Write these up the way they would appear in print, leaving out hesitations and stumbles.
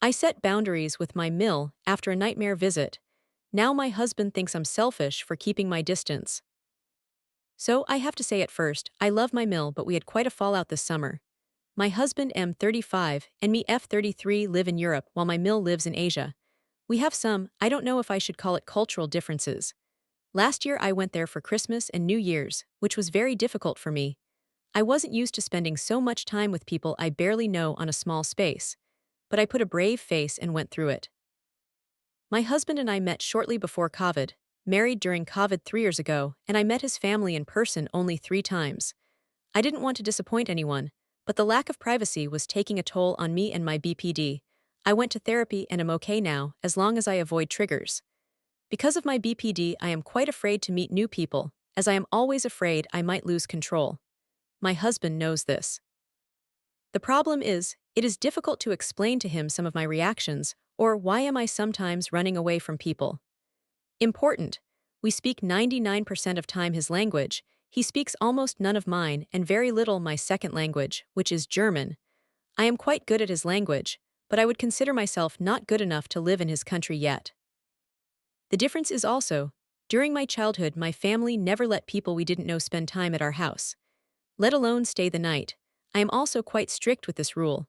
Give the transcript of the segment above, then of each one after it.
I set boundaries with my mill after a nightmare visit. Now my husband thinks I'm selfish for keeping my distance. So I have to say at first, I love my mill, but we had quite a fallout this summer. My husband M35 and me F33 live in Europe while my mill lives in Asia. We have some, I don't know if I should call it cultural differences. Last year I went there for Christmas and New Year's, which was very difficult for me. I wasn't used to spending so much time with people I barely know on a small space. But I put a brave face and went through it. My husband and I met shortly before COVID, married during COVID 3 years ago, and I met his family in person only 3 times. I didn't want to disappoint anyone, but the lack of privacy was taking a toll on me and my BPD. I went to therapy and am okay now, as long as I avoid triggers. Because of my BPD, I am quite afraid to meet new people, as I am always afraid I might lose control. My husband knows this. The problem is, it is difficult to explain to him some of my reactions, or why am I sometimes running away from people. Important. We speak 99% of time his language, he speaks almost none of mine and very little my second language, which is German. I am quite good at his language, but I would consider myself not good enough to live in his country yet. The difference is also, during my childhood my family never let people we didn't know spend time at our house, let alone stay the night. I am also quite strict with this rule.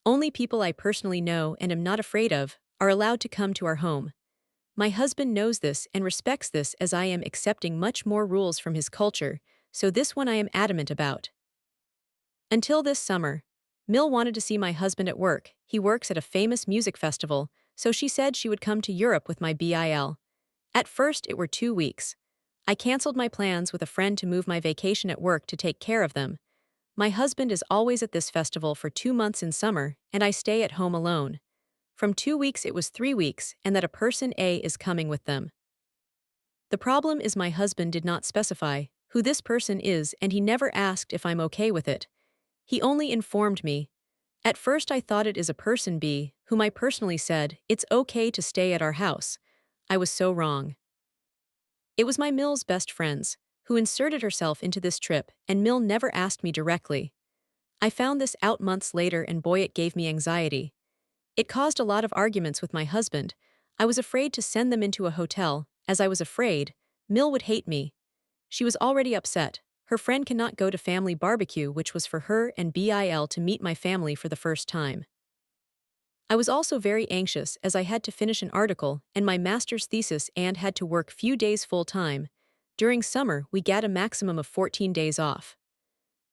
Only people I personally know and am not afraid of are allowed to come to our home. My husband knows this and respects this, as I am accepting much more rules from his culture, so this one I am adamant about. Until this summer, Mill wanted to see my husband at work. He works at a famous music festival, so she said she would come to Europe with my BIL. At first it were 2 weeks. I cancelled my plans with a friend to move my vacation at work to take care of them. My husband is always at this festival for 2 months in summer, and I stay at home alone. From 2 weeks it was 3 weeks, and that a person A is coming with them. The problem is my husband did not specify who this person is, and he never asked if I'm okay with it. He only informed me. At first I thought it is a person B, whom I personally said, it's okay to stay at our house. I was so wrong. It was my Mill's best friends, who inserted herself into this trip, and Mill never asked me directly. I found this out months later, and boy, it gave me anxiety. It caused a lot of arguments with my husband. I was afraid to send them into a hotel, as I was afraid Mill would hate me. She was already upset. Her friend cannot go to family barbecue, which was for her and BIL to meet my family for the first time. I was also very anxious, as I had to finish an article and my master's thesis and had to work few days full-time. During summer, we get a maximum of 14 days off.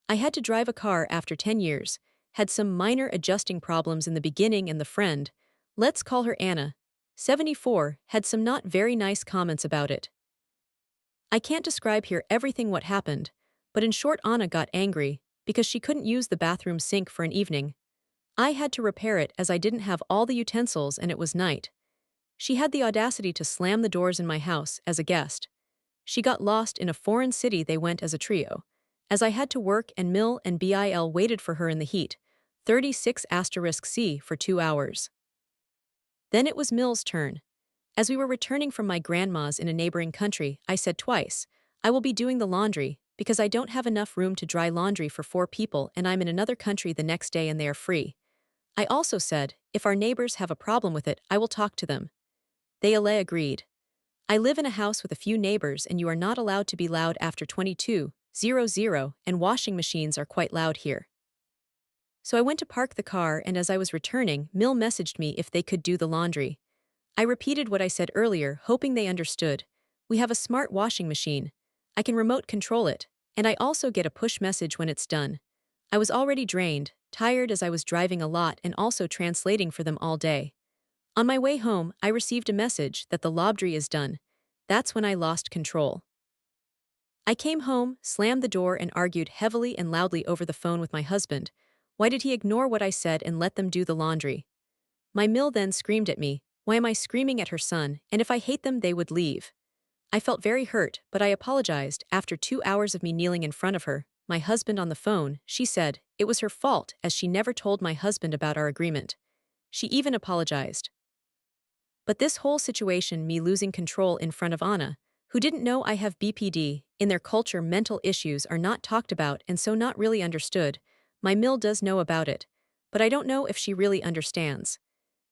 I had to drive a car after 10 years, had some minor adjusting problems in the beginning, and the friend, let's call her Anna, 74, had some not very nice comments about it. I can't describe here everything what happened, but in short, Anna got angry because she couldn't use the bathroom sink for an evening. I had to repair it as I didn't have all the utensils and it was night. She had the audacity to slam the doors in my house as a guest. She got lost in a foreign city. They went as a trio. As I had to work and Mill and BIL waited for her in the heat, 36*C for 2 hours. Then it was Mill's turn. As we were returning from my grandma's in a neighboring country, I said twice, I will be doing the laundry, because I don't have enough room to dry laundry for 4 people and I'm in another country the next day and they are free. I also said, if our neighbors have a problem with it, I will talk to them. They alle agreed. I live in a house with a few neighbors and you are not allowed to be loud after 22:00, and washing machines are quite loud here. So I went to park the car, and as I was returning, Mill messaged me if they could do the laundry. I repeated what I said earlier, hoping they understood. We have a smart washing machine. I can remote control it, and I also get a push message when it's done. I was already drained, tired, as I was driving a lot and also translating for them all day. On my way home, I received a message that the laundry is done. That's when I lost control. I came home, slammed the door, and argued heavily and loudly over the phone with my husband. Why did he ignore what I said and let them do the laundry? My Mill then screamed at me, why am I screaming at her son, and if I hate them they would leave. I felt very hurt, but I apologized. After 2 hours of me kneeling in front of her, my husband on the phone, she said it was her fault as she never told my husband about our agreement. She even apologized. But this whole situation, me losing control in front of Anna, who didn't know I have BPD, in their culture mental issues are not talked about and so not really understood. My Mill does know about it, but I don't know if she really understands.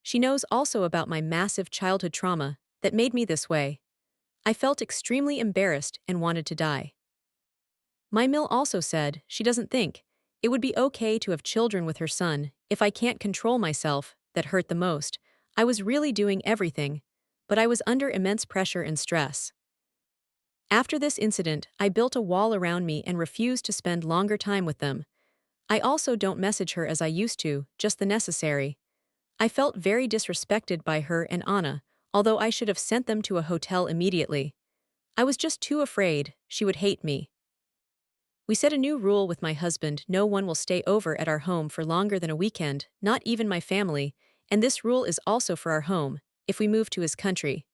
She knows also about my massive childhood trauma that made me this way. I felt extremely embarrassed and wanted to die. My Mill also said she doesn't think it would be okay to have children with her son if I can't control myself. That hurt the most. I was really doing everything, but I was under immense pressure and stress. After this incident, I built a wall around me and refused to spend longer time with them. I also don't message her as I used to, just the necessary. I felt very disrespected by her and Anna, although I should have sent them to a hotel immediately. I was just too afraid she would hate me. We set a new rule with my husband: no one will stay over at our home for longer than a weekend, not even my family, and this rule is also for our home, if we move to his country.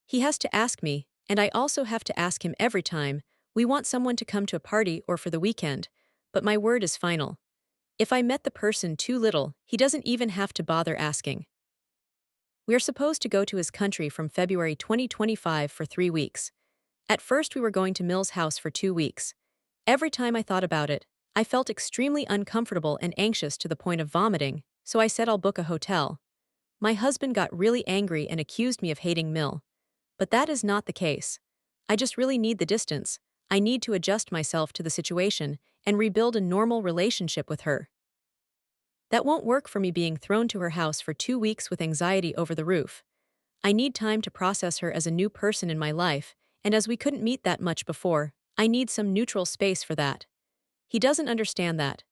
He has to ask me, and I also have to ask him every time we want someone to come to a party or for the weekend, but my word is final. If I met the person too little, he doesn't even have to bother asking. We are supposed to go to his country from February 2025 for 3 weeks. At first we were going to Mill's house for 2 weeks. Every time I thought about it, I felt extremely uncomfortable and anxious to the point of vomiting, so I said I'll book a hotel. My husband got really angry and accused me of hating Mill. But that is not the case. I just really need the distance. I need to adjust myself to the situation and rebuild a normal relationship with her. That won't work for me being thrown to her house for 2 weeks with anxiety over the roof. I need time to process her as a new person in my life, and as we couldn't meet that much before, I need some neutral space for that. He doesn't understand that.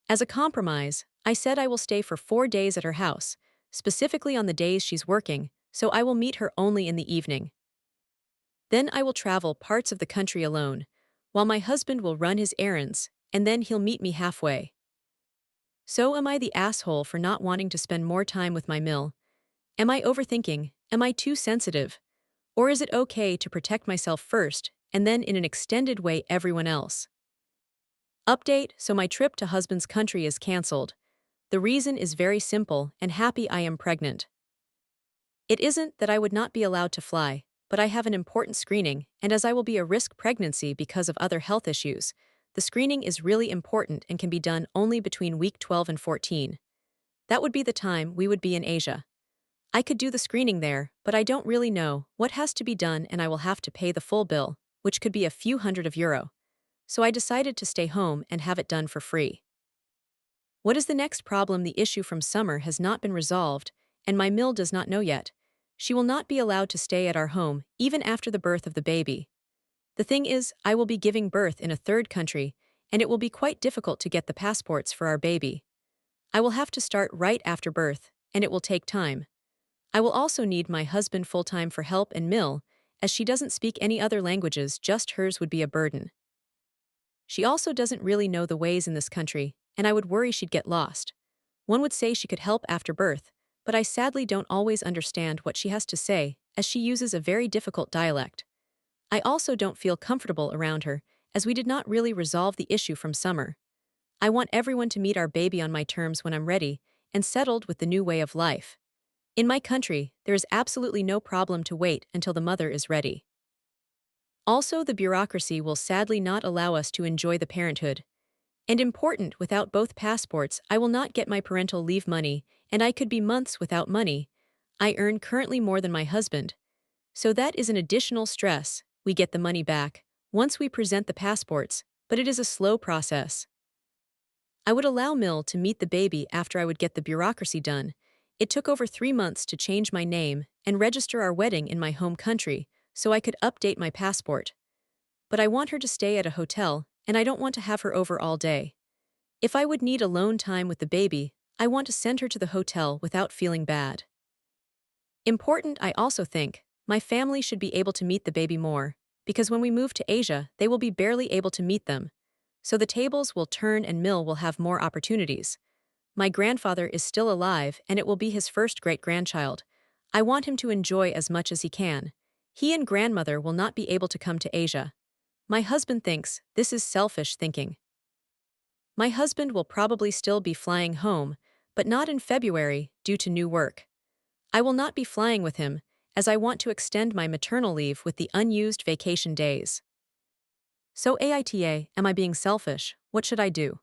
As a compromise, I said I will stay for 4 days at her house, specifically on the days she's working, so I will meet her only in the evening. Then I will travel parts of the country alone, while my husband will run his errands, and then he'll meet me halfway. So am I the asshole for not wanting to spend more time with my Mill? Am I overthinking? Am I too sensitive? Or is it okay to protect myself first, and then in an extended way everyone else? Update: so my trip to husband's country is cancelled. The reason is very simple: and happy I am pregnant. It isn't that I would not be allowed to fly, but I have an important screening, and as I will be a risk pregnancy because of other health issues, the screening is really important and can be done only between week 12 and 14. That would be the time we would be in Asia. I could do the screening there, but I don't really know what has to be done and I will have to pay the full bill, which could be a few €100. So I decided to stay home and have it done for free. What is the next problem? The issue from summer has not been resolved, and my Mill does not know yet. She will not be allowed to stay at our home even after the birth of the baby. The thing is, I will be giving birth in a third country, and it will be quite difficult to get the passports for our baby. I will have to start right after birth, and it will take time. I will also need my husband full-time for help and Mill, as she doesn't speak any other languages, just hers would be a burden. She also doesn't really know the ways in this country, and I would worry she'd get lost. One would say she could help after birth, but I sadly don't always understand what she has to say, as she uses a very difficult dialect. I also don't feel comfortable around her, as we did not really resolve the issue from summer. I want everyone to meet our baby on my terms when I'm ready and settled with the new way of life. In my country, there is absolutely no problem to wait until the mother is ready. Also, the bureaucracy will sadly not allow us to enjoy the parenthood. And important, without both passports, I will not get my parental leave money, and I could be months without money. I earn currently more than my husband. So that is an additional stress. We get the money back once we present the passports, but it is a slow process. I would allow Mill to meet the baby after I would get the bureaucracy done. It took over 3 months to change my name and register our wedding in my home country, so I could update my passport. But I want her to stay at a hotel, and I don't want to have her over all day. If I would need alone time with the baby, I want to send her to the hotel without feeling bad. Important, I also think, my family should be able to meet the baby more, because when we move to Asia, they will be barely able to meet them. So the tables will turn and Mill will have more opportunities. My grandfather is still alive, and it will be his first great-grandchild. I want him to enjoy as much as he can. He and grandmother will not be able to come to Asia. My husband thinks this is selfish thinking. My husband will probably still be flying home, but not in February due to new work. I will not be flying with him, as I want to extend my maternal leave with the unused vacation days. So AITA, am I being selfish? What should I do?